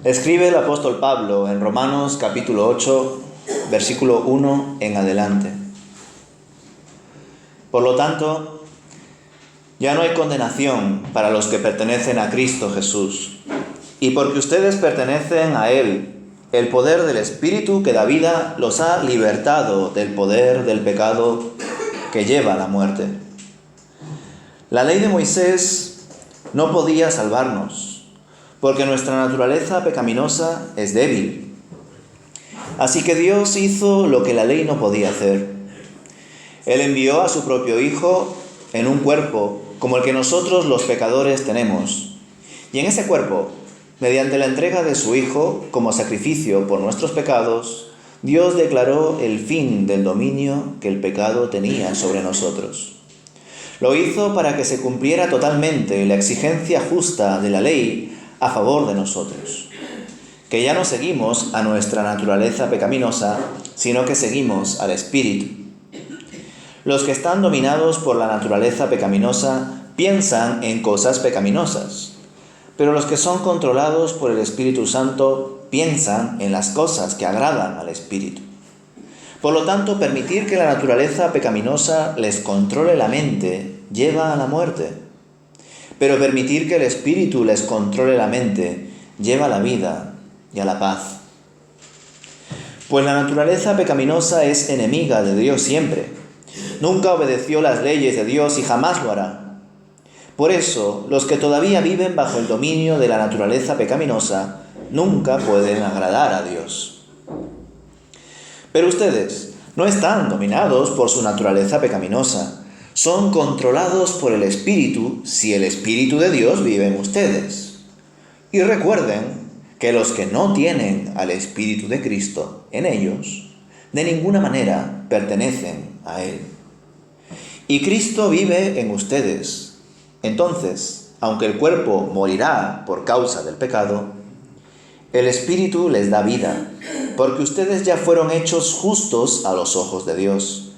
Escribe el apóstol Pablo en Romanos capítulo 8, versículo 1 en adelante. Por lo tanto, ya no hay condenación para los que pertenecen a Cristo Jesús. Y porque ustedes pertenecen a Él, el poder del Espíritu que da vida los ha libertado del poder del pecado que lleva a la muerte. La ley de Moisés no podía salvarnos, porque nuestra naturaleza pecaminosa es débil. Así que Dios hizo lo que la ley no podía hacer. Él envió a su propio Hijo en un cuerpo como el que nosotros los pecadores tenemos. Y en ese cuerpo, mediante la entrega de su Hijo como sacrificio por nuestros pecados, Dios declaró el fin del dominio que el pecado tenía sobre nosotros. Lo hizo para que se cumpliera totalmente la exigencia justa de la ley a favor de nosotros. Que ya no seguimos a nuestra naturaleza pecaminosa, sino que seguimos al Espíritu. Los que están dominados por la naturaleza pecaminosa piensan en cosas pecaminosas, pero los que son controlados por el Espíritu Santo piensan en las cosas que agradan al Espíritu. Por lo tanto, permitir que la naturaleza pecaminosa les controle la mente lleva a la muerte, pero permitir que el Espíritu les controle la mente lleva a la vida y a la paz. Pues la naturaleza pecaminosa es enemiga de Dios siempre. Nunca obedeció las leyes de Dios y jamás lo hará. Por eso, los que todavía viven bajo el dominio de la naturaleza pecaminosa nunca pueden agradar a Dios. Pero ustedes no están dominados por su naturaleza pecaminosa. Son controlados por el Espíritu si el Espíritu de Dios vive en ustedes. Y recuerden que los que no tienen al Espíritu de Cristo en ellos, de ninguna manera pertenecen a Él. Y Cristo vive en ustedes. Entonces, aunque el cuerpo morirá por causa del pecado, el Espíritu les da vida, porque ustedes ya fueron hechos justos a los ojos de Dios.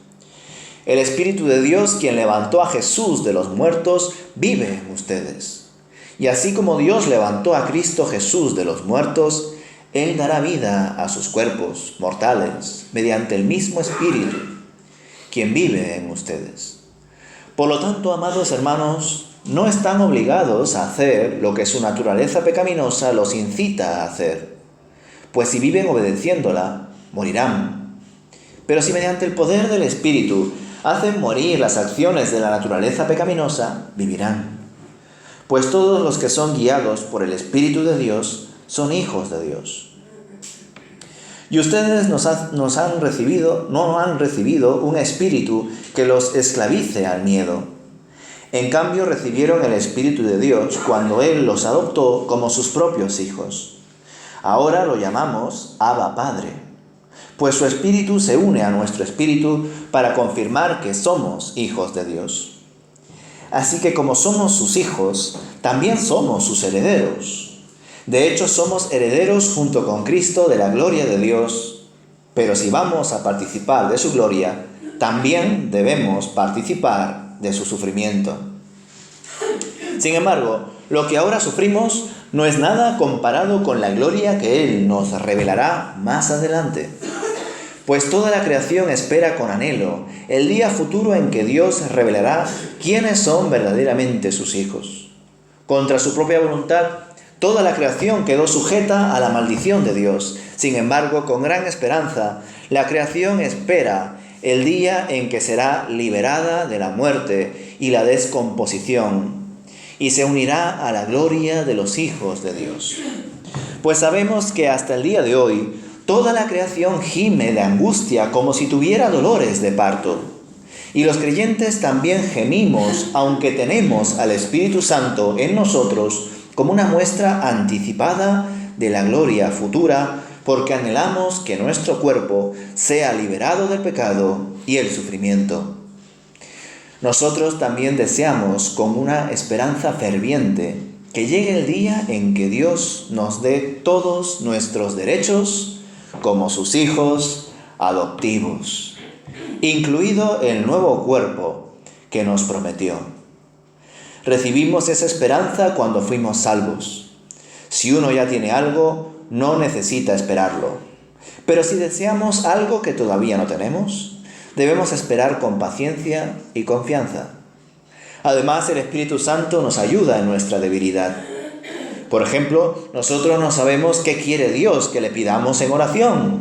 El Espíritu de Dios, quien levantó a Jesús de los muertos, vive en ustedes. Y así como Dios levantó a Cristo Jesús de los muertos, Él dará vida a sus cuerpos mortales mediante el mismo Espíritu, quien vive en ustedes. Por lo tanto, amados hermanos, no están obligados a hacer lo que su naturaleza pecaminosa los incita a hacer, pues si viven obedeciéndola, morirán. Pero si mediante el poder del Espíritu hacen morir las acciones de la naturaleza pecaminosa, vivirán. Pues todos los que son guiados por el Espíritu de Dios son hijos de Dios. Y ustedes no han recibido un espíritu que los esclavice al miedo. En cambio, recibieron el Espíritu de Dios cuando Él los adoptó como sus propios hijos. Ahora lo llamamos Abba Padre, pues su Espíritu se une a nuestro espíritu para confirmar que somos hijos de Dios. Así que como somos sus hijos, también somos sus herederos. De hecho, somos herederos junto con Cristo de la gloria de Dios, pero si vamos a participar de su gloria, también debemos participar de su sufrimiento. Sin embargo, lo que ahora sufrimos no es nada comparado con la gloria que Él nos revelará más adelante. Pues toda la creación espera con anhelo el día futuro en que Dios revelará quiénes son verdaderamente sus hijos. Contra su propia voluntad, toda la creación quedó sujeta a la maldición de Dios. Sin embargo, con gran esperanza, la creación espera el día en que será liberada de la muerte y la descomposición y se unirá a la gloria de los hijos de Dios. Pues sabemos que hasta el día de hoy, toda la creación gime de angustia como si tuviera dolores de parto. Y los creyentes también gemimos, aunque tenemos al Espíritu Santo en nosotros, como una muestra anticipada de la gloria futura, porque anhelamos que nuestro cuerpo sea liberado del pecado y el sufrimiento. Nosotros también deseamos con una esperanza ferviente que llegue el día en que Dios nos dé todos nuestros derechos como sus hijos adoptivos, incluido el nuevo cuerpo que nos prometió. Recibimos esa esperanza cuando fuimos salvos. Si uno ya tiene algo, no necesita esperarlo. Pero si deseamos algo que todavía no tenemos, debemos esperar con paciencia y confianza. Además, el Espíritu Santo nos ayuda en nuestra debilidad. Por ejemplo, nosotros no sabemos qué quiere Dios que le pidamos en oración,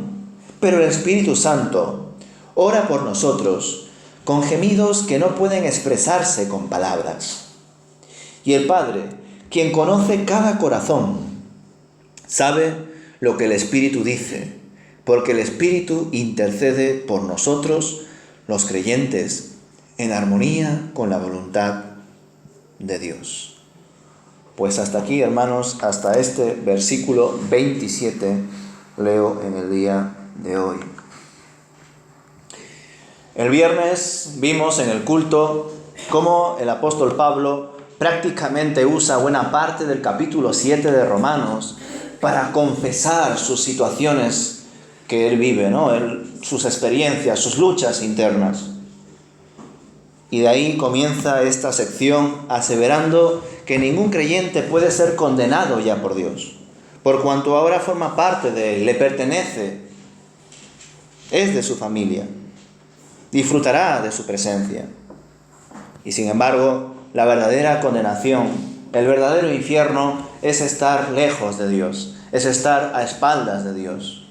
pero el Espíritu Santo ora por nosotros con gemidos que no pueden expresarse con palabras. Y el Padre, quien conoce cada corazón, sabe lo que el Espíritu dice, porque el Espíritu intercede por nosotros, los creyentes, en armonía con la voluntad de Dios. Pues hasta aquí, hermanos, hasta este versículo 27 leo en el día de hoy. El viernes vimos en el culto cómo el apóstol Pablo prácticamente usa buena parte del capítulo 7 de Romanos para confesar sus situaciones que él vive, ¿no? Sus experiencias, sus luchas internas. Y de ahí comienza esta sección aseverando que ningún creyente puede ser condenado ya por Dios, por cuanto ahora forma parte de él, le pertenece, es de su familia, disfrutará de su presencia. Y sin embargo, la verdadera condenación, el verdadero infierno, es estar lejos de Dios, es estar a espaldas de Dios.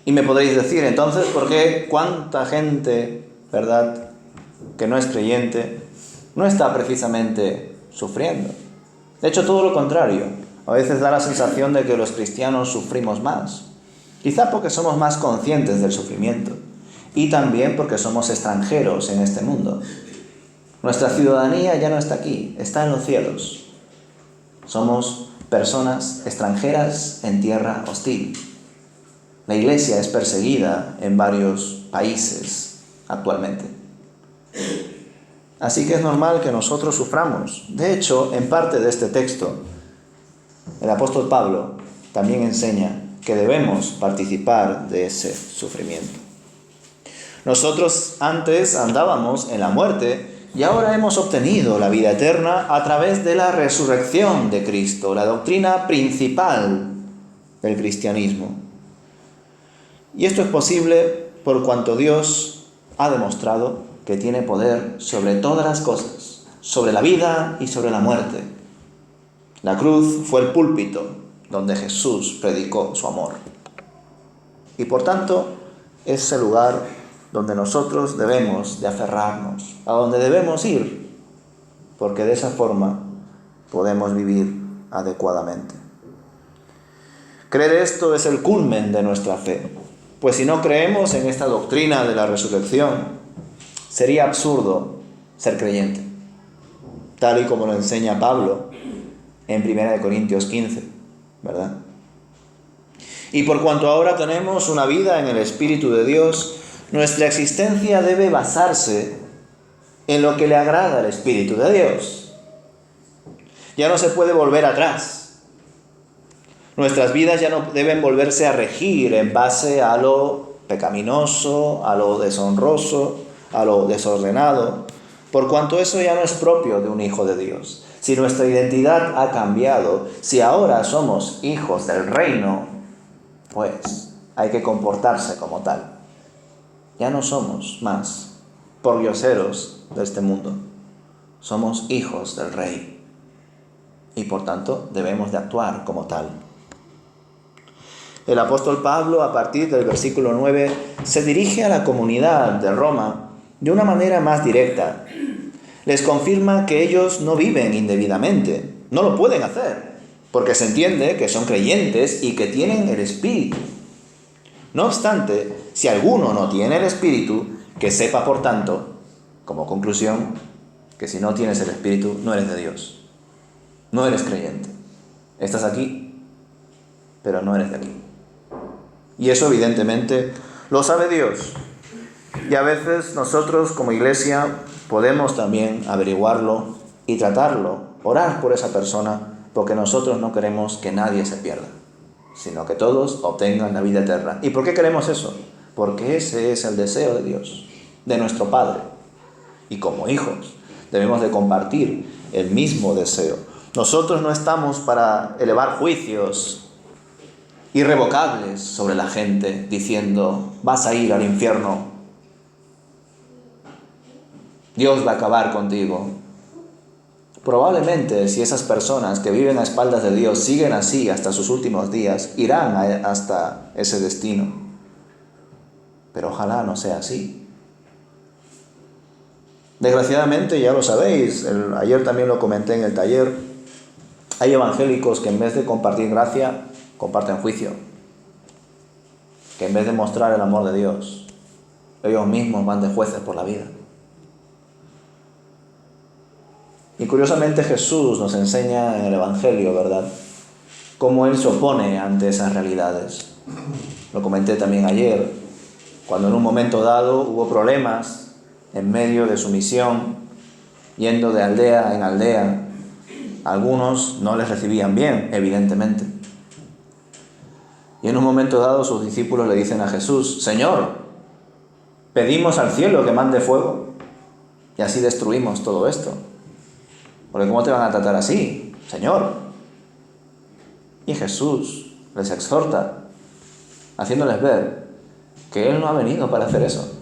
Y me podréis decir, entonces, ¿por qué cuánta gente, verdad, que no es creyente, no está precisamente sufriendo? De hecho, todo lo contrario. A veces da la sensación de que los cristianos sufrimos más. Quizá porque somos más conscientes del sufrimiento y también porque somos extranjeros en este mundo. Nuestra ciudadanía ya no está aquí, está en los cielos. Somos personas extranjeras en tierra hostil. La Iglesia es perseguida en varios países actualmente. Así que es normal que nosotros suframos. De hecho, en parte de este texto, el apóstol Pablo también enseña que debemos participar de ese sufrimiento. Nosotros antes andábamos en la muerte y ahora hemos obtenido la vida eterna a través de la resurrección de Cristo, la doctrina principal del cristianismo. Y esto es posible por cuanto Dios ha demostrado que tiene poder sobre todas las cosas, sobre la vida y sobre la muerte. La cruz fue el púlpito donde Jesús predicó su amor. Y por tanto, es el lugar donde nosotros debemos de aferrarnos, a donde debemos ir, porque de esa forma podemos vivir adecuadamente. Creer esto es el culmen de nuestra fe, pues si no creemos en esta doctrina de la resurrección, sería absurdo ser creyente, tal y como lo enseña Pablo en 1 Corintios 15, ¿verdad? Y por cuanto ahora tenemos una vida en el Espíritu de Dios, nuestra existencia debe basarse en lo que le agrada al Espíritu de Dios. Ya no se puede volver atrás. Nuestras vidas ya no deben volverse a regir en base a lo pecaminoso, a lo deshonroso, a lo desordenado, por cuanto eso ya no es propio de un hijo de Dios. Si nuestra identidad ha cambiado, si ahora somos hijos del reino, pues hay que comportarse como tal. Ya no somos más pordioseros de este mundo. Somos hijos del Rey. Y por tanto debemos de actuar como tal. El apóstol Pablo, a partir del versículo 9, se dirige a la comunidad de Roma de una manera más directa. Les confirma que ellos no viven indebidamente. No lo pueden hacer, porque se entiende que son creyentes y que tienen el Espíritu. No obstante, si alguno no tiene el Espíritu, que sepa, por tanto, como conclusión, que si no tienes el Espíritu, no eres de Dios. No eres creyente. Estás aquí, pero no eres de aquí. Y eso evidentemente lo sabe Dios. Y a veces nosotros como iglesia podemos también averiguarlo y tratarlo, orar por esa persona, porque nosotros no queremos que nadie se pierda, sino que todos obtengan la vida eterna. ¿Y por qué queremos eso? Porque ese es el deseo de Dios, de nuestro Padre. Y como hijos debemos de compartir el mismo deseo. Nosotros no estamos para elevar juicios irrevocables sobre la gente, diciendo: vas a ir al infierno, Dios va a acabar contigo. Probablemente, si esas personas que viven a espaldas de Dios siguen así hasta sus últimos días, irán hasta ese destino. Pero ojalá no sea así. Desgraciadamente, ya lo sabéis, ayer también lo comenté en el taller, hay evangélicos que en vez de compartir gracia, comparten juicio. Que en vez de mostrar el amor de Dios, ellos mismos van de jueces por la vida. Y curiosamente Jesús nos enseña en el Evangelio, ¿verdad?, cómo Él se opone ante esas realidades. Lo comenté también ayer, cuando en un momento dado hubo problemas en medio de su misión, yendo de aldea en aldea. Algunos no les recibían bien, evidentemente. Y en un momento dado sus discípulos le dicen a Jesús: Señor, pedimos al cielo que mande fuego y así destruimos todo esto. Porque ¿cómo te van a tratar así, Señor? Y Jesús les exhorta, haciéndoles ver que Él no ha venido para hacer eso.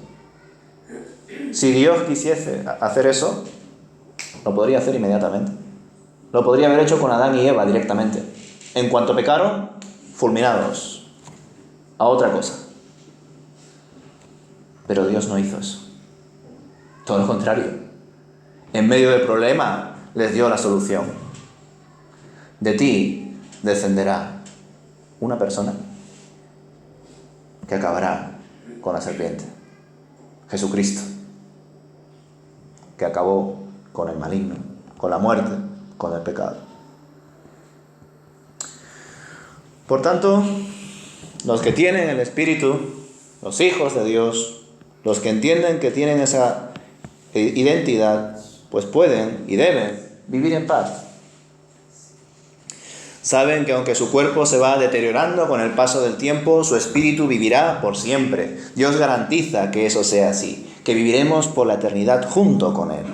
Si Dios quisiese hacer eso, lo podría hacer inmediatamente. Lo podría haber hecho con Adán y Eva directamente. En cuanto pecaron, fulminados a otra cosa. Pero Dios no hizo eso. Todo lo contrario. En medio del problema, les dio la solución. De ti descenderá una persona que acabará con la serpiente. Jesucristo, que acabó con el maligno, con la muerte, con el pecado. Por tanto, los que tienen el Espíritu, los hijos de Dios, los que entienden que tienen esa identidad, pues pueden y deben vivir en paz. Saben que aunque su cuerpo se va deteriorando con el paso del tiempo, su espíritu vivirá por siempre. Dios garantiza que eso sea así, que viviremos por la eternidad junto con Él.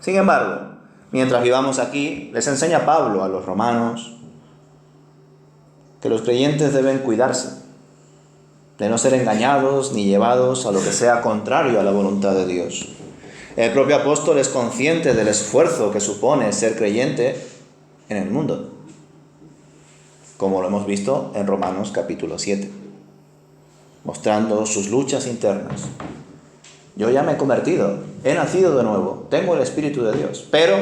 Sin embargo, mientras vivamos aquí, les enseña Pablo a los romanos que los creyentes deben cuidarse de no ser engañados ni llevados a lo que sea contrario a la voluntad de Dios. El propio apóstol es consciente del esfuerzo que supone ser creyente en el mundo, como lo hemos visto en Romanos capítulo 7, mostrando sus luchas internas. Yo ya me he convertido, he nacido de nuevo, tengo el Espíritu de Dios, pero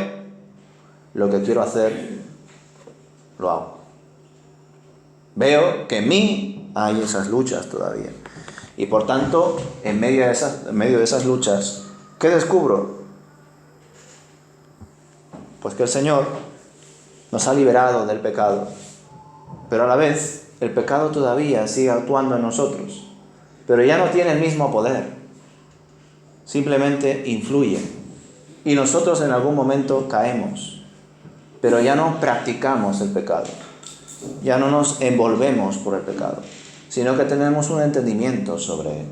lo que quiero hacer, lo hago. Veo que en mí hay esas luchas todavía. Y por tanto, en medio de esas luchas, ¿qué descubro? Pues que el Señor nos ha liberado del pecado, pero a la vez el pecado todavía sigue actuando en nosotros, pero ya no tiene el mismo poder, simplemente influye. Y nosotros en algún momento caemos, pero ya no practicamos el pecado, ya no nos envolvemos por el pecado, sino que tenemos un entendimiento sobre él.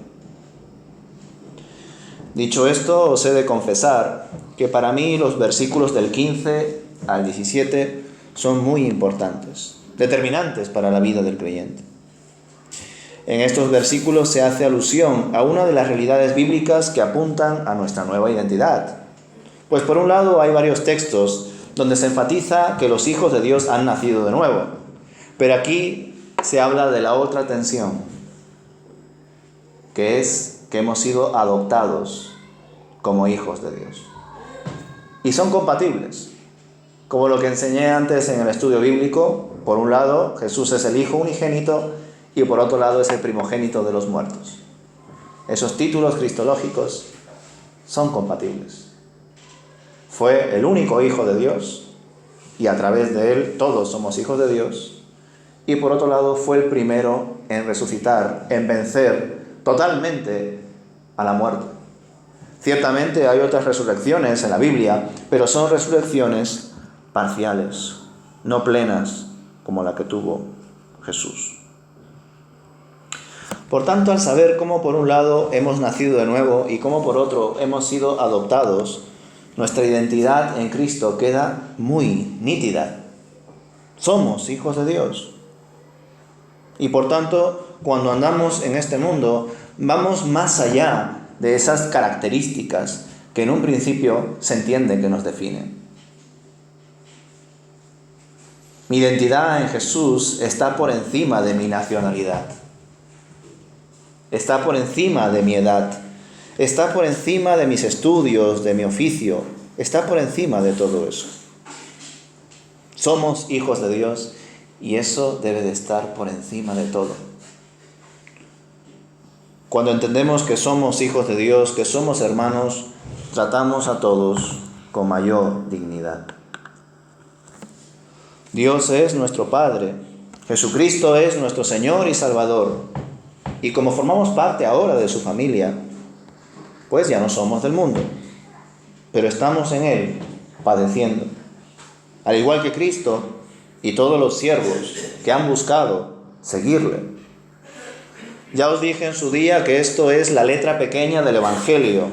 Dicho esto, os he de confesar que para mí los versículos del 15 al 17 son muy importantes, determinantes para la vida del creyente. En estos versículos se hace alusión a una de las realidades bíblicas que apuntan a nuestra nueva identidad. Pues por un lado hay varios textos donde se enfatiza que los hijos de Dios han nacido de nuevo, pero aquí se habla de la otra tensión, que es que hemos sido adoptados como hijos de Dios. Y son compatibles. Como lo que enseñé antes en el estudio bíblico, por un lado Jesús es el Hijo unigénito y por otro lado es el primogénito de los muertos. Esos títulos cristológicos son compatibles. Fue el único Hijo de Dios y a través de él todos somos hijos de Dios. Y por otro lado fue el primero en resucitar, en vencer totalmente a la muerte. Ciertamente hay otras resurrecciones en la Biblia, pero son resurrecciones parciales, no plenas como la que tuvo Jesús. Por tanto, al saber cómo por un lado hemos nacido de nuevo y cómo por otro hemos sido adoptados, nuestra identidad en Cristo queda muy nítida. Somos hijos de Dios. Y por tanto, cuando andamos en este mundo, vamos más allá de esas características que en un principio se entiende que nos definen. Mi identidad en Jesús está por encima de mi nacionalidad. Está por encima de mi edad. Está por encima de mis estudios, de mi oficio. Está por encima de todo eso. Somos hijos de Dios y eso debe de estar por encima de todo. Cuando entendemos que somos hijos de Dios, que somos hermanos, tratamos a todos con mayor dignidad. Dios es nuestro Padre, Jesucristo es nuestro Señor y Salvador. Y como formamos parte ahora de su familia, pues ya no somos del mundo, pero estamos en Él padeciendo. Al igual que Cristo y todos los siervos que han buscado seguirle. Ya os dije en su día que esto es la letra pequeña del Evangelio.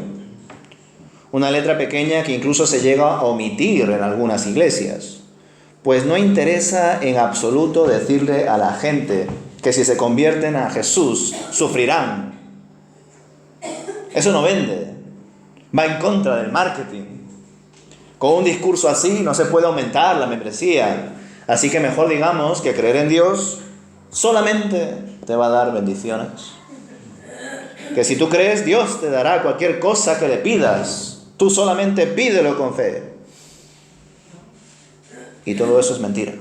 Una letra pequeña que incluso se llega a omitir en algunas iglesias. Pues no interesa en absoluto decirle a la gente que si se convierten a Jesús sufrirán. Eso no vende. Va en contra del marketing. Con un discurso así no se puede aumentar la membresía. Así que mejor digamos que creer en Dios solamente te va a dar bendiciones. Que si tú crees, Dios te dará cualquier cosa que le pidas. Tú solamente pídelo con fe. Y todo eso es mentira.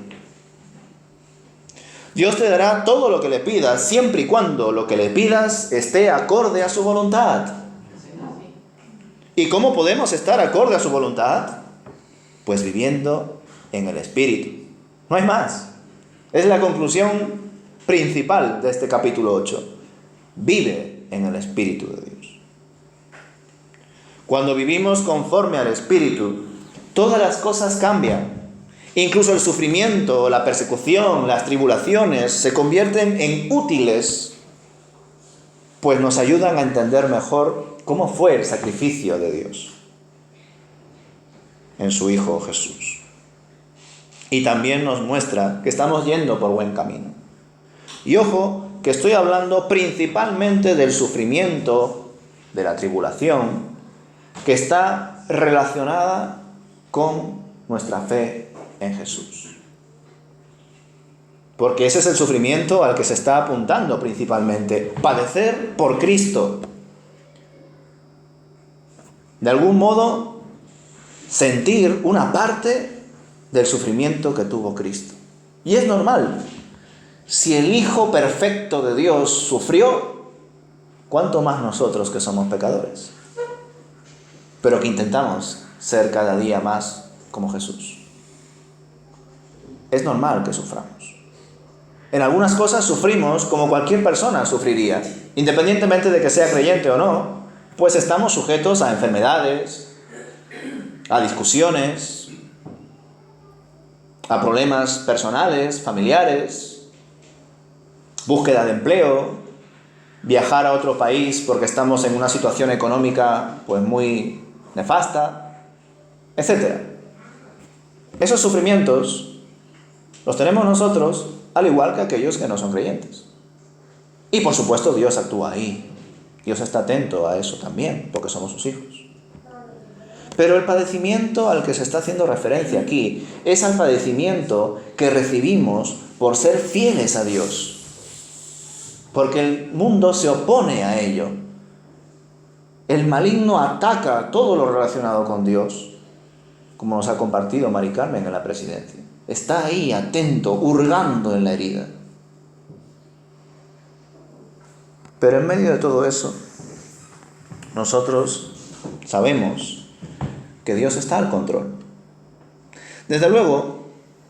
Dios te dará todo lo que le pidas, siempre y cuando lo que le pidas esté acorde a su voluntad. ¿Y cómo podemos estar acorde a su voluntad? Pues viviendo en el Espíritu. No hay más. Es la conclusión principal de este capítulo 8. Vive en el Espíritu de Dios. Cuando vivimos conforme al Espíritu, todas las cosas cambian. Incluso el sufrimiento, la persecución, las tribulaciones se convierten en útiles, pues nos ayudan a entender mejor cómo fue el sacrificio de Dios en su Hijo Jesús. Y también nos muestra que estamos yendo por buen camino. Y ojo, que estoy hablando principalmente del sufrimiento, de la tribulación, que está relacionada con nuestra fe en Jesús. Porque ese es el sufrimiento al que se está apuntando principalmente. Padecer por Cristo. De algún modo, sentir una parte del sufrimiento que tuvo Cristo. Y es normal. Si el Hijo perfecto de Dios sufrió, ¿cuánto más nosotros que somos pecadores? Pero que intentamos ser cada día más como Jesús. Es normal que suframos. En algunas cosas sufrimos como cualquier persona sufriría, independientemente de que sea creyente o no, pues estamos sujetos a enfermedades, a discusiones, a problemas personales, familiares, búsqueda de empleo, viajar a otro país porque estamos en una situación económica pues muy nefasta, etc. Esos sufrimientos los tenemos nosotros, al igual que aquellos que no son creyentes. Y por supuesto Dios actúa ahí. Dios está atento a eso también, porque somos sus hijos. Pero el padecimiento al que se está haciendo referencia aquí es al padecimiento que recibimos por ser fieles a Dios. Porque el mundo se opone a ello. El maligno ataca todo lo relacionado con Dios, como nos ha compartido Mari Carmen en la presidencia. Está ahí atento, hurgando en la herida. Pero en medio de todo eso, nosotros sabemos que Dios está al control. Desde luego,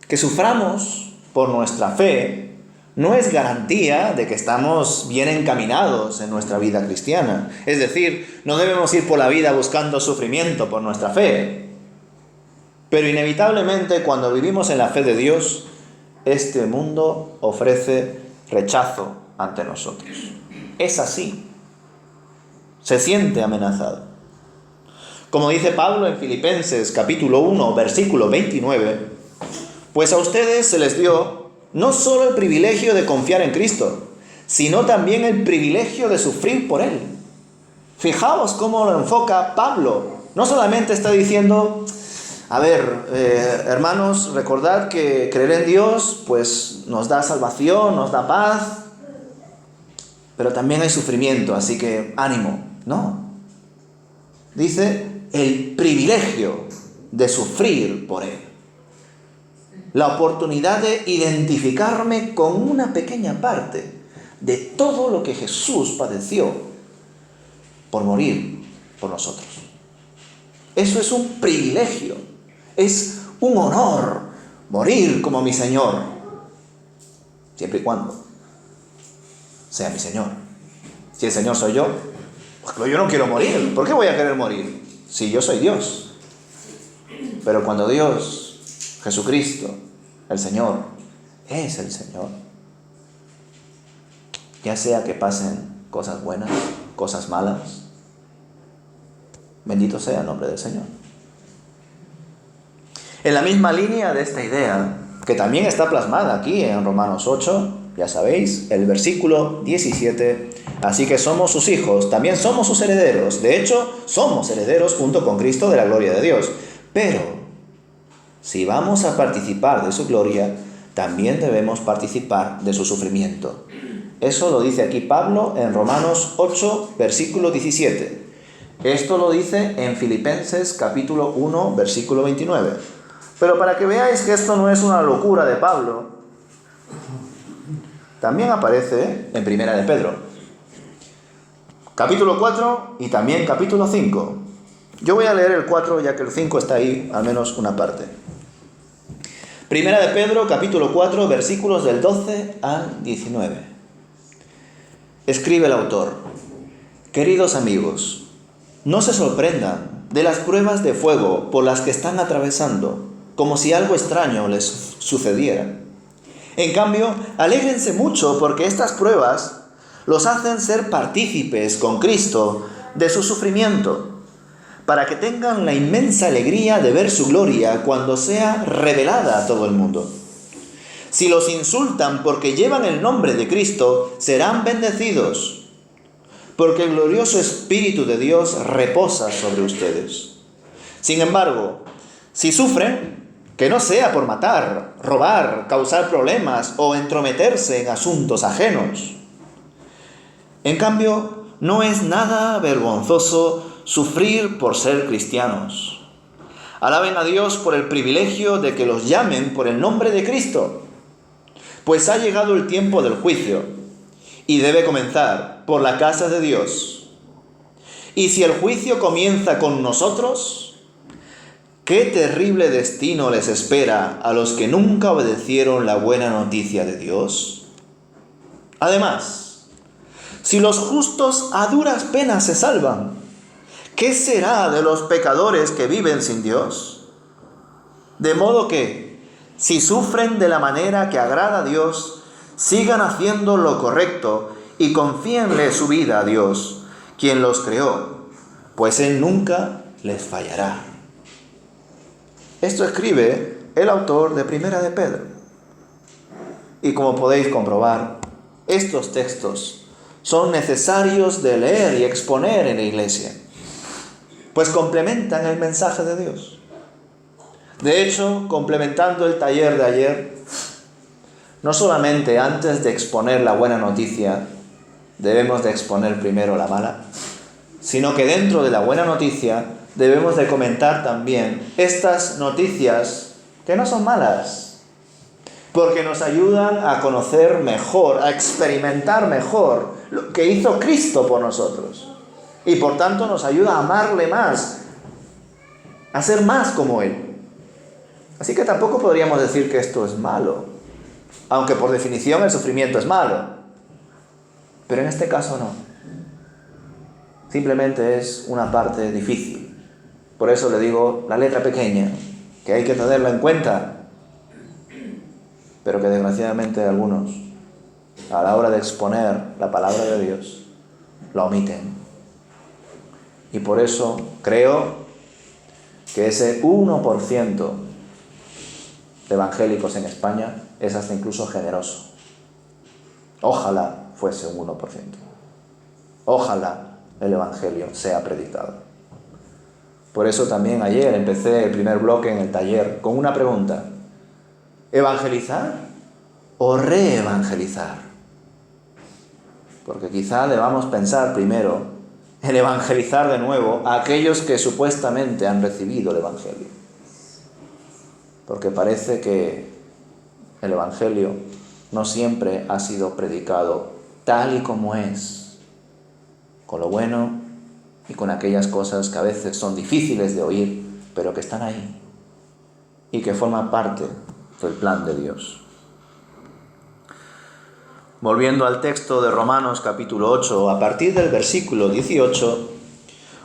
que suframos por nuestra fe no es garantía de que estamos bien encaminados en nuestra vida cristiana. Es decir, no debemos ir por la vida buscando sufrimiento por nuestra fe. Pero inevitablemente cuando vivimos en la fe de Dios, este mundo ofrece rechazo ante nosotros. Es así. Se siente amenazado. Como dice Pablo en Filipenses capítulo 1, versículo 29, pues a ustedes se les dio no solo el privilegio de confiar en Cristo, sino también el privilegio de sufrir por Él. Fijaos cómo lo enfoca Pablo. No solamente está diciendo, a ver, hermanos, recordad que creer en Dios pues nos da salvación, nos da paz, pero también hay sufrimiento, así que ánimo. No. Dice el privilegio de sufrir por Él. La oportunidad de identificarme con una pequeña parte de todo lo que Jesús padeció por morir por nosotros. Eso es un privilegio, es un honor morir como mi Señor, siempre y cuando sea mi Señor. Si el Señor soy yo, pues yo no quiero morir. ¿Por qué voy a querer morir? Si yo soy Dios. Pero cuando Dios, Jesucristo, el Señor, es el Señor, ya sea que pasen cosas buenas, cosas malas, bendito sea el nombre del Señor. En la misma línea de esta idea, que también está plasmada aquí en Romanos 8, ya sabéis, el versículo 17, así que somos sus hijos, también somos sus herederos, de hecho, somos herederos junto con Cristo de la gloria de Dios, pero si vamos a participar de su gloria, también debemos participar de su sufrimiento. Eso lo dice aquí Pablo en Romanos 8, versículo 17. Esto lo dice en Filipenses capítulo 1, versículo 29. Pero para que veáis que esto no es una locura de Pablo, también aparece en Primera de Pedro, capítulo 4 y también capítulo 5. Yo voy a leer el 4 ya que el 5 está ahí, al menos una parte. Primera de Pedro, capítulo 4, versículos del 12 al 19. Escribe el autor: queridos amigos, no se sorprendan de las pruebas de fuego por las que están atravesando, como si algo extraño les sucediera. En cambio, alégrense mucho porque estas pruebas los hacen ser partícipes con Cristo de su sufrimiento, para que tengan la inmensa alegría de ver su gloria cuando sea revelada a todo el mundo. Si los insultan porque llevan el nombre de Cristo, serán bendecidos, porque el glorioso Espíritu de Dios reposa sobre ustedes. Sin embargo, si sufren, que no sea por matar, robar, causar problemas o entrometerse en asuntos ajenos. En cambio, no es nada vergonzoso sufrir por ser cristianos. Alaben a Dios por el privilegio de que los llamen por el nombre de Cristo, pues ha llegado el tiempo del juicio y debe comenzar por la casa de Dios. Y si el juicio comienza con nosotros, qué terrible destino les espera a los que nunca obedecieron la buena noticia de Dios. Además, si los justos a duras penas se salvan, ¿qué será de los pecadores que viven sin Dios? De modo que, si sufren de la manera que agrada a Dios, sigan haciendo lo correcto y confíenle su vida a Dios, quien los creó, pues Él nunca les fallará. Esto escribe el autor de Primera de Pedro. Y como podéis comprobar, estos textos son necesarios de leer y exponer en la iglesia, pues complementan el mensaje de Dios. De hecho, complementando el taller de ayer, no solamente antes de exponer la buena noticia debemos de exponer primero la mala, sino que dentro de la buena noticia debemos de comentar también estas noticias que no son malas, porque nos ayudan a conocer mejor, a experimentar mejor lo que hizo Cristo por nosotros. Y por tanto nos ayuda a amarle más, a ser más como Él. Así que tampoco podríamos decir que esto es malo, aunque por definición el sufrimiento es malo. Pero en este caso no. Simplemente es una parte difícil. Por eso le digo la letra pequeña, que hay que tenerla en cuenta, pero que desgraciadamente algunos, a la hora de exponer la palabra de Dios, la omiten. Y por eso creo que ese 1% de evangélicos en España es hasta incluso generoso. Ojalá fuese un 1%. Ojalá el Evangelio sea predicado. Por eso también ayer empecé el primer bloque en el taller con una pregunta. ¿Evangelizar o reevangelizar? Porque quizá debamos pensar primero en evangelizar de nuevo a aquellos que supuestamente han recibido el Evangelio. Porque parece que el Evangelio no siempre ha sido predicado tal y como es, con lo bueno y con aquellas cosas que a veces son difíciles de oír, pero que están ahí y que forman parte del plan de Dios. Volviendo al texto de Romanos capítulo 8, a partir del versículo 18,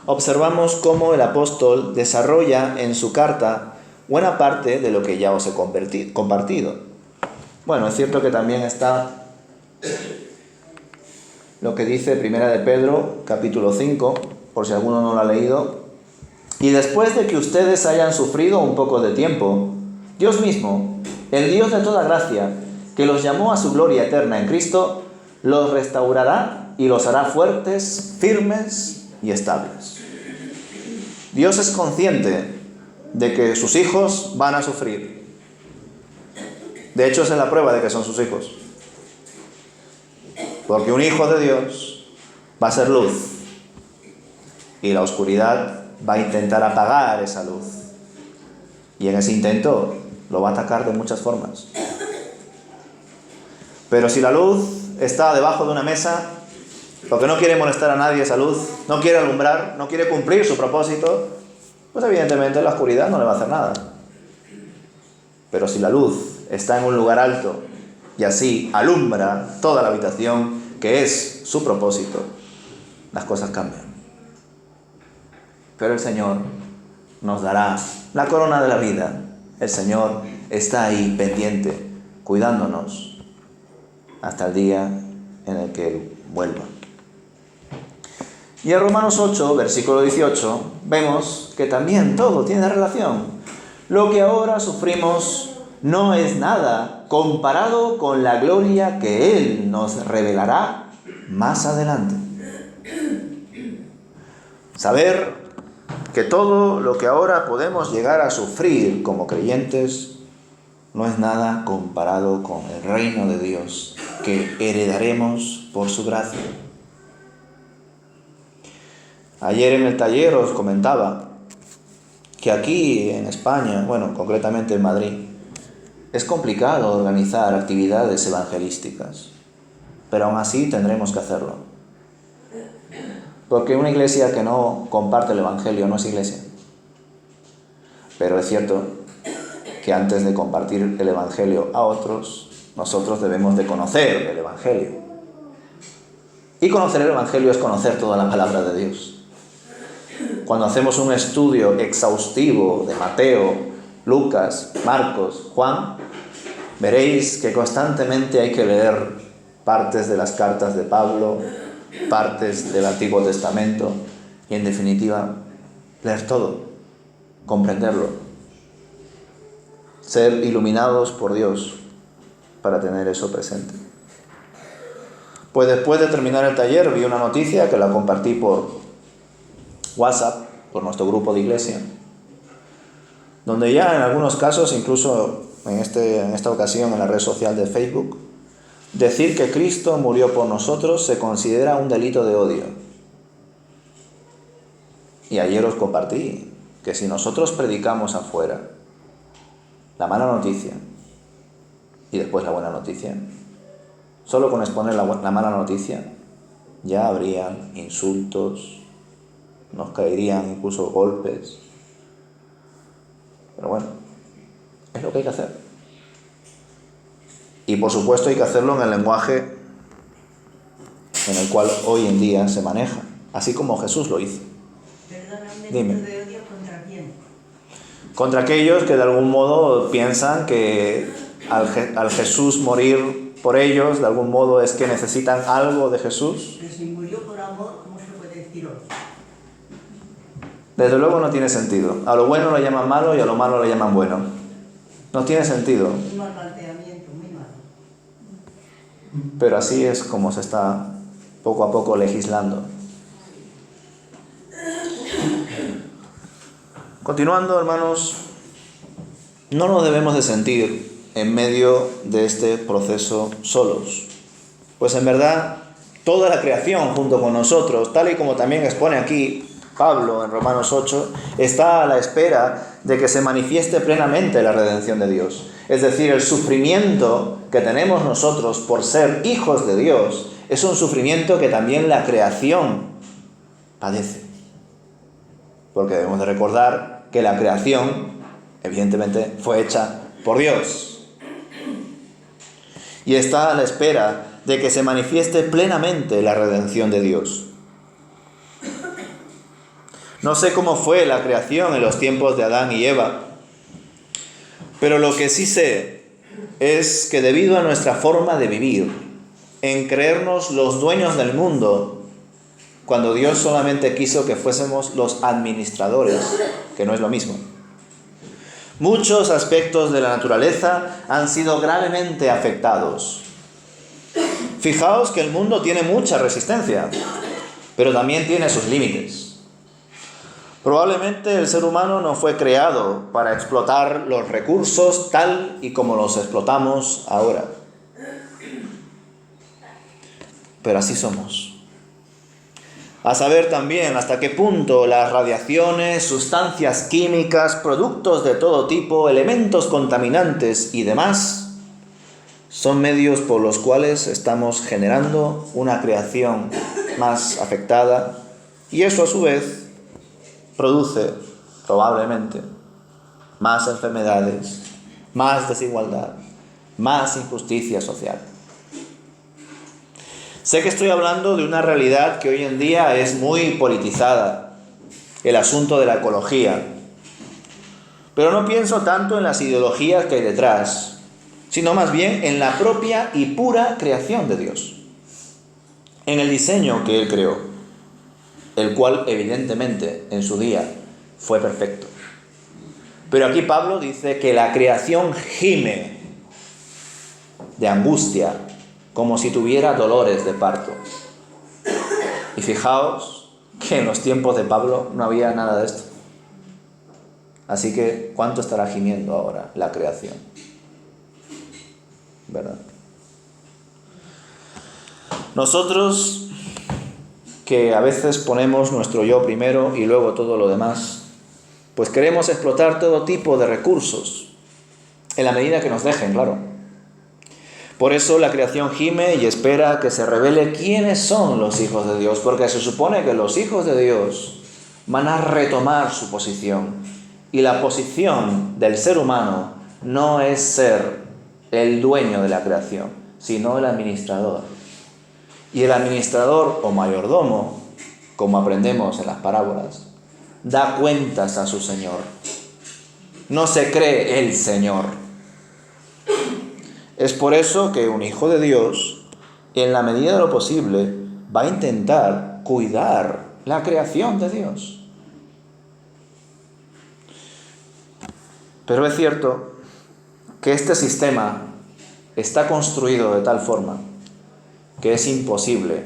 observamos cómo el apóstol desarrolla en su carta buena parte de lo que ya os he compartido. Bueno, es cierto que también está lo que dice Primera de Pedro, capítulo 5, por si alguno no lo ha leído. Y después de que ustedes hayan sufrido un poco de tiempo, Dios mismo, el Dios de toda gracia, que los llamó a su gloria eterna en Cristo, los restaurará y los hará fuertes, firmes y estables. Dios es consciente de que sus hijos van a sufrir. De hecho, esa es la prueba de que son sus hijos. Porque un hijo de Dios va a ser luz y la oscuridad va a intentar apagar esa luz. Y en ese intento lo va a atacar de muchas formas. Pero si la luz está debajo de una mesa, porque no quiere molestar a nadie esa luz, no quiere alumbrar, no quiere cumplir su propósito, pues evidentemente la oscuridad no le va a hacer nada. Pero si la luz está en un lugar alto y así alumbra toda la habitación, que es su propósito, las cosas cambian. Pero el Señor nos dará la corona de la vida. El Señor está ahí pendiente, cuidándonos hasta el día en el que Él vuelva. Y en Romanos 8, versículo 18, vemos que también todo tiene relación. Lo que ahora sufrimos no es nada comparado con la gloria que Él nos revelará más adelante. Saber que todo lo que ahora podemos llegar a sufrir como creyentes no es nada comparado con el reino de Dios que heredaremos por su gracia. Ayer en el taller os comentaba que aquí en España, bueno, concretamente en Madrid, es complicado organizar actividades evangelísticas, pero aún así tendremos que hacerlo. Porque una iglesia que no comparte el Evangelio no es iglesia. Pero es cierto que antes de compartir el Evangelio a otros, nosotros debemos de conocer el Evangelio. Y conocer el Evangelio es conocer toda la palabra de Dios. Cuando hacemos un estudio exhaustivo de Mateo, Lucas, Marcos, Juan, veréis que constantemente hay que leer partes de las cartas de Pablo, partes del Antiguo Testamento y, en definitiva, leer todo, comprenderlo, ser iluminados por Dios para tener eso presente. Pues después de terminar el taller vi una noticia que la compartí por WhatsApp, por nuestro grupo de iglesia, donde ya en algunos casos, incluso en esta ocasión en la red social de Facebook, decir que Cristo murió por nosotros se considera un delito de odio. Y ayer os compartí que si nosotros predicamos afuera la mala noticia y después la buena noticia, solo con exponer la mala noticia ya habrían insultos, nos caerían incluso golpes. Pero bueno, es lo que hay que hacer. Y por supuesto hay que hacerlo en el lenguaje en el cual hoy en día se maneja, así como Jesús lo hizo. Perdóname, Dime. ¿de odio contra quién? Contra aquellos que de algún modo piensan que al Jesús morir por ellos, de algún modo es que necesitan algo de Jesús. Que si murió por amor, ¿cómo se puede decir odio? Desde luego no tiene sentido. A lo bueno lo llaman malo y a lo malo lo llaman bueno. No tiene sentido. Un mal planteamiento, muy pero así es como se está poco a poco legislando. Continuando, hermanos, no nos debemos de sentir en medio de este proceso solos, pues en verdad toda la creación junto con nosotros, tal y como también expone aquí Pablo en Romanos 8, está a la espera de que se manifieste plenamente la redención de Dios. Es decir, el sufrimiento que tenemos nosotros por ser hijos de Dios es un sufrimiento que también la creación padece. Porque debemos de recordar que la creación, evidentemente, fue hecha por Dios. Y está a la espera de que se manifieste plenamente la redención de Dios. No sé cómo fue la creación en los tiempos de Adán y Eva, pero lo que sí sé es que debido a nuestra forma de vivir, en creernos los dueños del mundo, cuando Dios solamente quiso que fuésemos los administradores, que no es lo mismo, muchos aspectos de la naturaleza han sido gravemente afectados. Fijaos que el mundo tiene mucha resistencia, pero también tiene sus límites. Probablemente el ser humano no fue creado para explotar los recursos tal y como los explotamos ahora. Pero así somos. A saber también hasta qué punto las radiaciones, sustancias químicas, productos de todo tipo, elementos contaminantes y demás son medios por los cuales estamos generando una creación más afectada, y eso a su vez produce, probablemente, más enfermedades, más desigualdad, más injusticia social. Sé que estoy hablando de una realidad que hoy en día es muy politizada, el asunto de la ecología. Pero no pienso tanto en las ideologías que hay detrás, sino más bien en la propia y pura creación de Dios, en el diseño que Él creó, el cual evidentemente en su día fue perfecto. Pero aquí Pablo dice que la creación gime de angustia, como si tuviera dolores de parto. Y fijaos que en los tiempos de Pablo no había nada de esto. Así que, ¿cuánto estará gimiendo ahora la creación? ¿Verdad? Nosotros, que a veces ponemos nuestro yo primero y luego todo lo demás, pues queremos explotar todo tipo de recursos, en la medida que nos dejen, claro. Por eso la creación gime y espera que se revele quiénes son los hijos de Dios, porque se supone que los hijos de Dios van a retomar su posición. Y la posición del ser humano no es ser el dueño de la creación, sino el administrador. Y el administrador o mayordomo, como aprendemos en las parábolas, da cuentas a su Señor. No se cree el Señor. Es por eso que un hijo de Dios, en la medida de lo posible, va a intentar cuidar la creación de Dios. Pero es cierto que este sistema está construido de tal forma que es imposible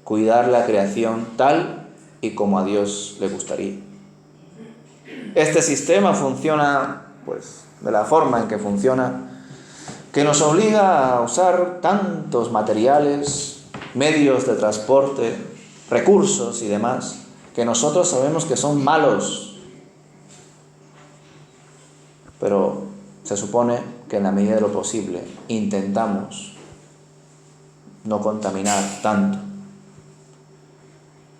cuidar la creación tal y como a Dios le gustaría. Este sistema funciona, pues, de la forma en que funciona, que nos obliga a usar tantos materiales, medios de transporte, recursos y demás, que nosotros sabemos que son malos. Pero se supone que en la medida de lo posible intentamos no contaminar tanto.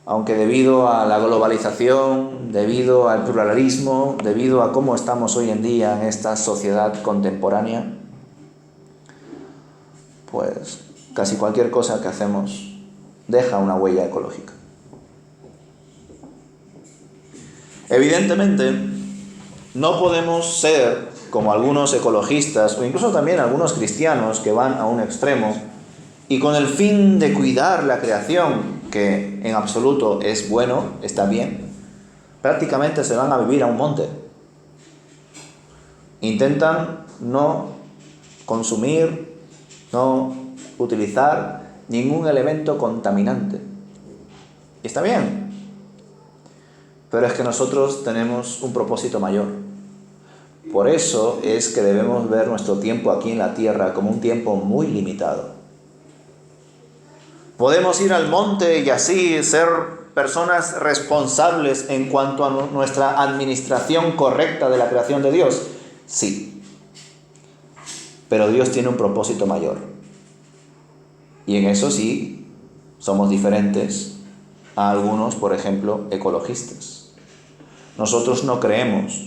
Aunque debido a la globalización, debido al pluralismo, debido a cómo estamos hoy en día en esta sociedad contemporánea, pues casi cualquier cosa que hacemos deja una huella ecológica. Evidentemente, no podemos ser como algunos ecologistas o incluso también algunos cristianos que van a un extremo y con el fin de cuidar la creación, que en absoluto es bueno, está bien, prácticamente se van a vivir a un monte. Intentan no consumir, no utilizar ningún elemento contaminante. Y está bien. Pero es que nosotros tenemos un propósito mayor. Por eso es que debemos ver nuestro tiempo aquí en la tierra como un tiempo muy limitado. Podemos ir al monte y así ser personas responsables en cuanto a nuestra administración correcta de la creación de Dios. Sí. Pero Dios tiene un propósito mayor. Y en eso sí, somos diferentes a algunos, por ejemplo, ecologistas. Nosotros no creemos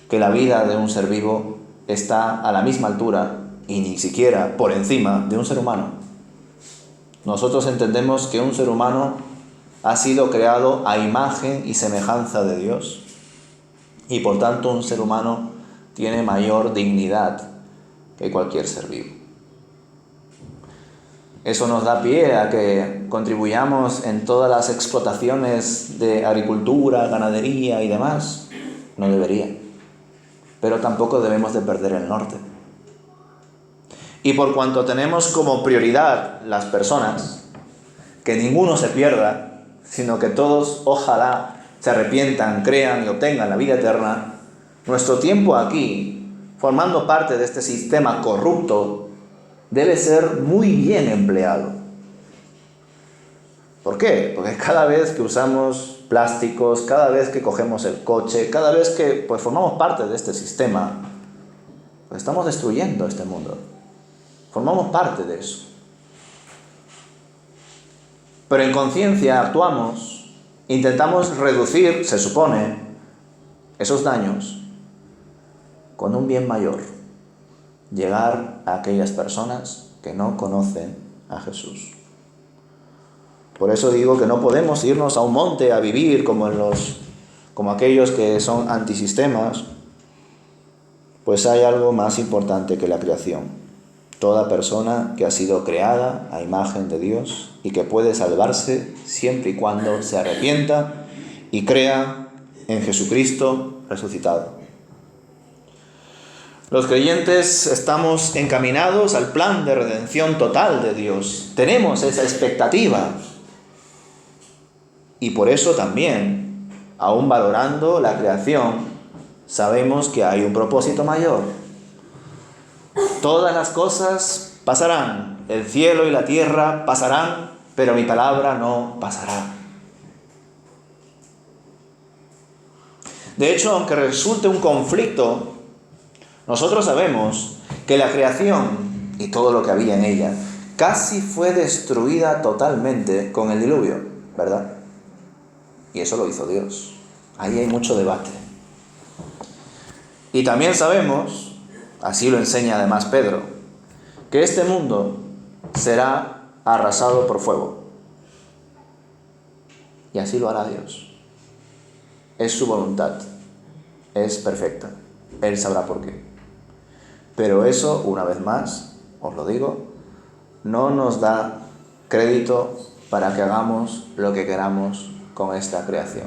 que la vida de un ser vivo está a la misma altura y ni siquiera por encima de un ser humano. Nosotros entendemos que un ser humano ha sido creado a imagen y semejanza de Dios y por tanto un ser humano tiene mayor dignidad que cualquier ser vivo. Eso nos da pie a que contribuyamos en todas las explotaciones de agricultura, ganadería y demás. No debería. Pero tampoco debemos de perder el norte. Y por cuanto tenemos como prioridad las personas, que ninguno se pierda, sino que todos ojalá se arrepientan, crean y obtengan la vida eterna, nuestro tiempo aquí, formando parte de este sistema corrupto, debe ser muy bien empleado. ¿Por qué? Porque cada vez que usamos plásticos, cada vez que cogemos el coche, cada vez que formamos parte de este sistema, estamos destruyendo este mundo. Formamos parte de eso. Pero en conciencia actuamos, intentamos reducir, se supone, esos daños con un bien mayor. Llegar a aquellas personas que no conocen a Jesús. Por eso digo que no podemos irnos a un monte a vivir como aquellos que son antisistemas, pues hay algo más importante que la creación. Toda persona que ha sido creada a imagen de Dios y que puede salvarse siempre y cuando se arrepienta y crea en Jesucristo resucitado. Los creyentes estamos encaminados al plan de redención total de Dios. Tenemos esa expectativa. Y por eso también, aún valorando la creación, sabemos que hay un propósito mayor. Todas las cosas pasarán, el cielo y la tierra pasarán, pero mi palabra no pasará. De hecho, aunque resulte un conflicto, nosotros sabemos que la creación y todo lo que había en ella casi fue destruida totalmente con el diluvio, ¿verdad? Y eso lo hizo Dios. Ahí hay mucho debate. Y también sabemos, así lo enseña además Pedro, que este mundo será arrasado por fuego. Y así lo hará Dios. Es su voluntad. Es perfecta. Él sabrá por qué. Pero eso, una vez más, os lo digo, no nos da crédito para que hagamos lo que queramos con esta creación.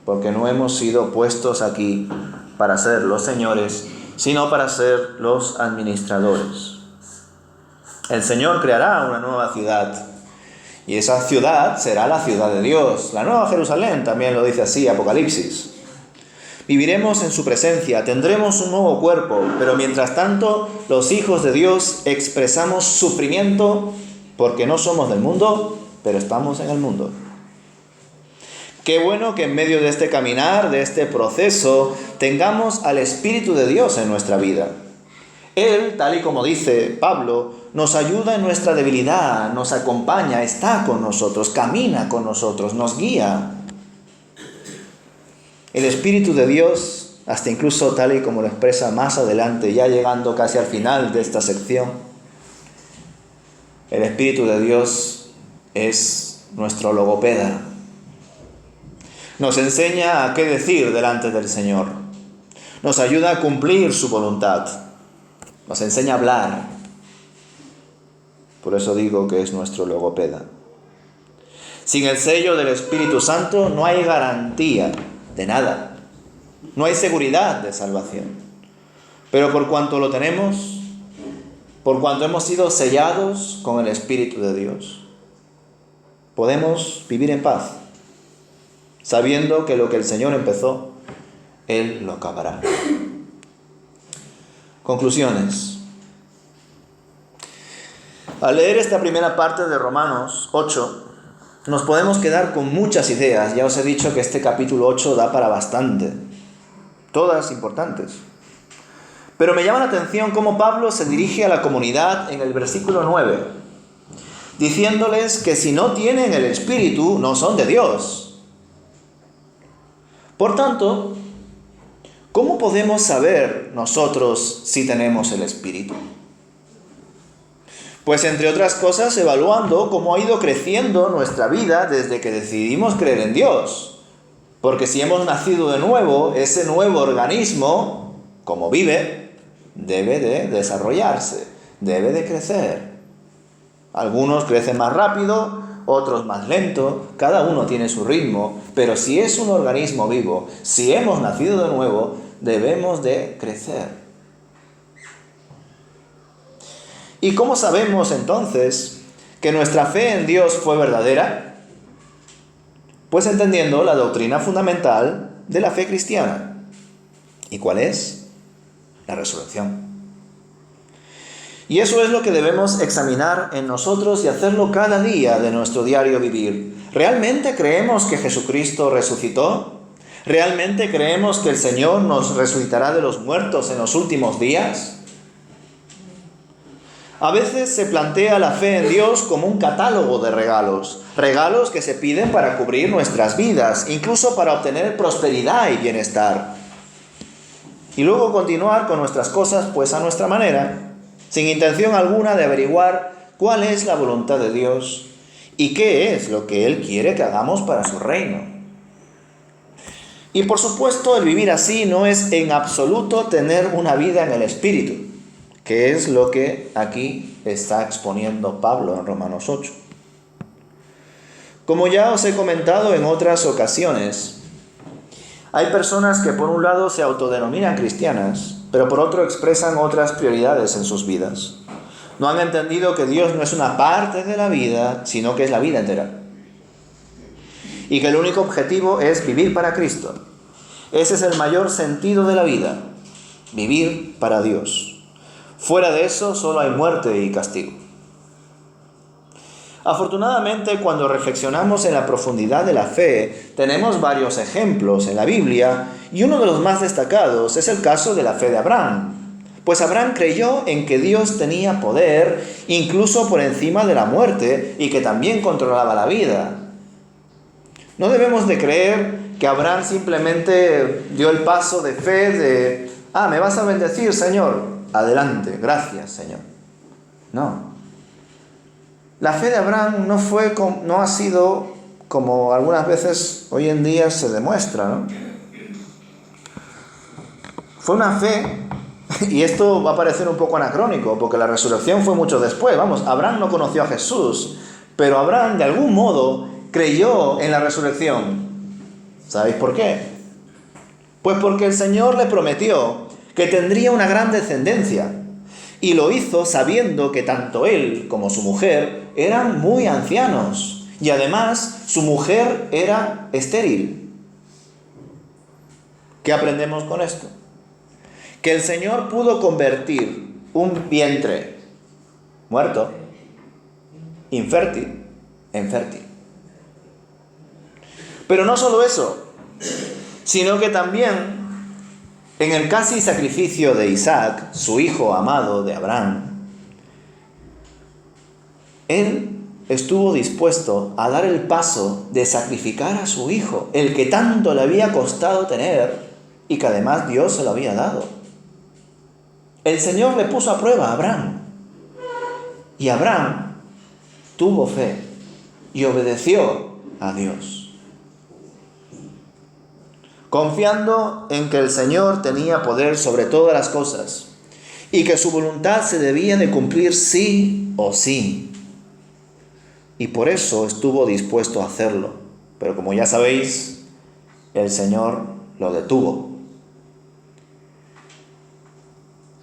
Porque no hemos sido puestos aquí para ser los señores, sino para ser los administradores. El Señor creará una nueva ciudad, y esa ciudad será la ciudad de Dios. La nueva Jerusalén también lo dice así, Apocalipsis. Viviremos en su presencia, tendremos un nuevo cuerpo, pero mientras tanto, los hijos de Dios expresamos sufrimiento porque no somos del mundo, pero estamos en el mundo. Qué bueno que en medio de este caminar, de este proceso, tengamos al Espíritu de Dios en nuestra vida. Él, tal y como dice Pablo, nos ayuda en nuestra debilidad, nos acompaña, está con nosotros, camina con nosotros, nos guía. El Espíritu de Dios, hasta incluso tal y como lo expresa más adelante, ya llegando casi al final de esta sección, el Espíritu de Dios es nuestro logopeda. Nos enseña a qué decir delante del Señor. Nos ayuda a cumplir su voluntad. Nos enseña a hablar. Por eso digo que es nuestro logopeda. Sin el sello del Espíritu Santo no hay garantía de nada. No hay seguridad de salvación. Pero por cuanto lo tenemos, por cuanto hemos sido sellados con el Espíritu de Dios. Podemos vivir en paz, sabiendo que lo que el Señor empezó, Él lo acabará. Conclusiones. Al leer esta primera parte de Romanos 8, nos podemos quedar con muchas ideas. Ya os he dicho que este capítulo 8 da para bastante, todas importantes. Pero me llama la atención cómo Pablo se dirige a la comunidad en el versículo 9, diciéndoles que si no tienen el Espíritu, no son de Dios. Por tanto, ¿cómo podemos saber nosotros si tenemos el Espíritu? Pues entre otras cosas, evaluando cómo ha ido creciendo nuestra vida desde que decidimos creer en Dios. Porque si hemos nacido de nuevo, ese nuevo organismo, como vive, debe de desarrollarse, debe de crecer. Algunos crecen más rápido, otros más lento, cada uno tiene su ritmo, pero si es un organismo vivo, si hemos nacido de nuevo, debemos de crecer. ¿Y cómo sabemos entonces que nuestra fe en Dios fue verdadera? Pues entendiendo la doctrina fundamental de la fe cristiana. ¿Y cuál es? La resurrección. Y eso es lo que debemos examinar en nosotros y hacerlo cada día de nuestro diario vivir. ¿Realmente creemos que Jesucristo resucitó? ¿Realmente creemos que el Señor nos resucitará de los muertos en los últimos días? A veces se plantea la fe en Dios como un catálogo de regalos, regalos que se piden para cubrir nuestras vidas, incluso para obtener prosperidad y bienestar. Y luego continuar con nuestras cosas pues a nuestra manera, sin intención alguna de averiguar cuál es la voluntad de Dios y qué es lo que Él quiere que hagamos para su reino. Y por supuesto, el vivir así no es en absoluto tener una vida en el Espíritu, que es lo que aquí está exponiendo Pablo en Romanos 8. Como ya os he comentado en otras ocasiones, hay personas que por un lado se autodenominan cristianas, pero por otro expresan otras prioridades en sus vidas. No han entendido que Dios no es una parte de la vida, sino que es la vida entera. Y que el único objetivo es vivir para Cristo. Ese es el mayor sentido de la vida, vivir para Dios. Fuera de eso solo hay muerte y castigo. Afortunadamente, cuando reflexionamos en la profundidad de la fe, tenemos varios ejemplos en la Biblia y uno de los más destacados es el caso de la fe de Abraham. Pues Abraham creyó en que Dios tenía poder incluso por encima de la muerte y que también controlaba la vida. No debemos de creer que Abraham simplemente dio el paso de fe de ¿me vas a bendecir, Señor? Adelante, gracias, Señor. No. La fe de Abraham no ha sido como algunas veces hoy en día se demuestra, ¿no? Fue una fe, y esto va a parecer un poco anacrónico, porque la resurrección fue mucho después. Abraham no conoció a Jesús, pero Abraham de algún modo creyó en la resurrección. ¿Sabéis por qué? Pues porque el Señor le prometió que tendría una gran descendencia, y lo hizo sabiendo que tanto él como su mujer eran muy ancianos, y además su mujer era estéril. ¿Qué aprendemos con esto? Que el Señor pudo convertir un vientre muerto, infértil, en fértil. Pero no solo eso, sino que también en el casi sacrificio de Isaac, su hijo amado de Abraham, él estuvo dispuesto a dar el paso de sacrificar a su hijo, el que tanto le había costado tener y que además Dios se lo había dado. El Señor le puso a prueba a Abraham, y Abraham tuvo fe y obedeció a Dios, confiando en que el Señor tenía poder sobre todas las cosas y que su voluntad se debía de cumplir sí o sí. Y por eso estuvo dispuesto a hacerlo. Pero como ya sabéis, el Señor lo detuvo.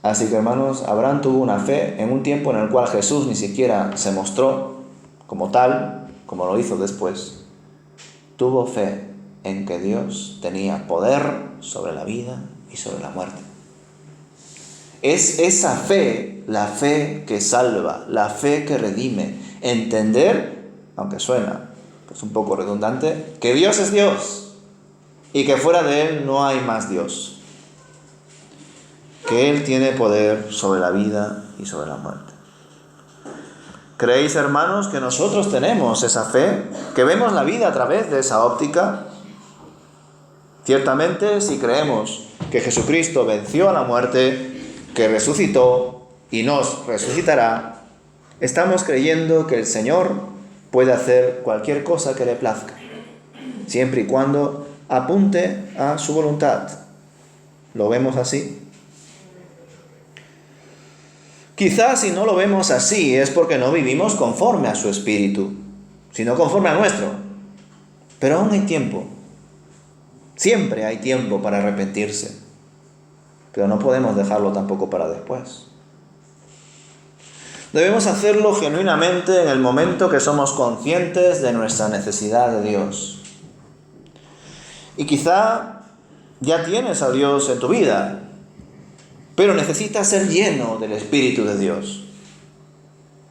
Así que, hermanos, Abraham tuvo una fe en un tiempo en el cual Jesús ni siquiera se mostró como tal, como lo hizo después. Tuvo fe en que Dios tenía poder sobre la vida y sobre la muerte. Es esa fe, la fe que salva, la fe que redime. Entender, aunque suena pues un poco redundante, que Dios es Dios y que fuera de Él no hay más Dios. Que Él tiene poder sobre la vida y sobre la muerte. ¿Creéis, hermanos, que nosotros tenemos esa fe? ¿Que vemos la vida a través de esa óptica? Ciertamente, si creemos que Jesucristo venció a la muerte, que resucitó y nos resucitará, estamos creyendo que el Señor puede hacer cualquier cosa que le plazca, siempre y cuando apunte a su voluntad. ¿Lo vemos así? Quizás si no lo vemos así es porque no vivimos conforme a su espíritu, sino conforme a nuestro. Pero aún hay tiempo. Siempre hay tiempo para arrepentirse. Pero no podemos dejarlo tampoco para después. Debemos hacerlo genuinamente en el momento que somos conscientes de nuestra necesidad de Dios. Y quizá ya tienes a Dios en tu vida, pero necesitas ser lleno del Espíritu de Dios.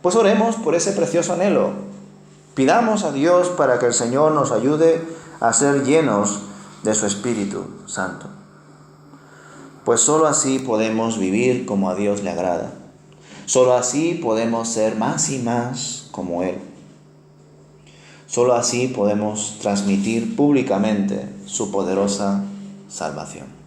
Pues oremos por ese precioso anhelo. Pidamos a Dios para que el Señor nos ayude a ser llenos de su Espíritu Santo. Pues sólo así podemos vivir como a Dios le agrada. Sólo así podemos ser más y más como Él. Sólo así podemos transmitir públicamente su poderosa salvación.